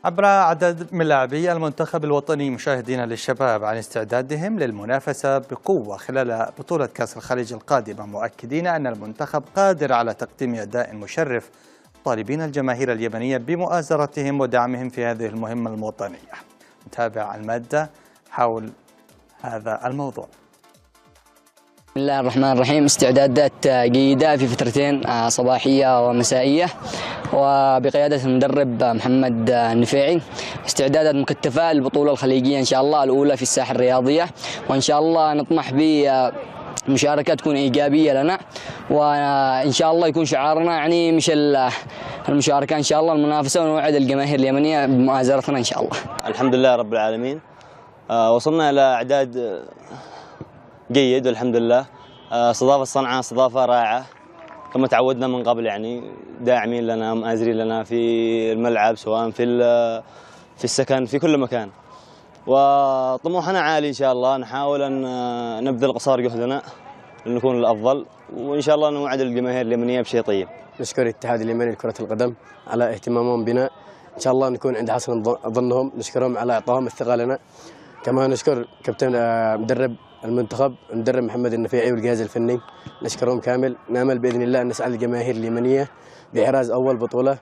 عبر عدد من لاعبي المنتخب الوطني مشاهدين للشباب عن استعدادهم للمنافسة بقوة خلال بطولة كأس الخليج القادمة، مؤكدين أن المنتخب قادر على تقديم أداء مشرف، طالبين الجماهير اليمنية بمؤازرتهم ودعمهم في هذه المهمة الوطنية. نتابع المادة حول هذا الموضوع. بسم الله الرحمن الرحيم. استعدادات جيدة في فترتين صباحية ومسائية وبقيادة المدرب محمد النفيعي. استعدادات مكثفة للبطولة الخليجية إن شاء الله الأولى في الساحة الرياضية، وإن شاء الله نطمح بمشاركة تكون إيجابية لنا، وإن شاء الله يكون شعارنا يعني مش المشاركة إن شاء الله المنافسة، ونوعد الجماهير اليمنية بمؤازرتنا إن شاء الله. الحمد لله رب العالمين. وصلنا إلى إعداد جيد والحمد لله. استضافة صنعاء استضافة رائعة كما تعودنا من قبل، يعني داعمين لنا مآزرين لنا في الملعب سواء في السكن في كل مكان، وطموحنا عالي إن شاء الله. نحاول أن نبذل قصارى جهدنا لنكون الأفضل، وإن شاء الله نوعد الجماهير اليمنية بشيء طيب. نشكر الاتحاد اليمني لكرة القدم على اهتمامهم بنا، إن شاء الله نكون عند حسن ظنهم. نشكرهم على إعطائهم الثقة لنا. كما نشكر كابتن مدرب المنتخب المدرب محمد النفيعي والجهاز الفني، نشكرهم كامل. نامل بإذن الله أن نسعد الجماهير اليمنية بإحراز أول بطولة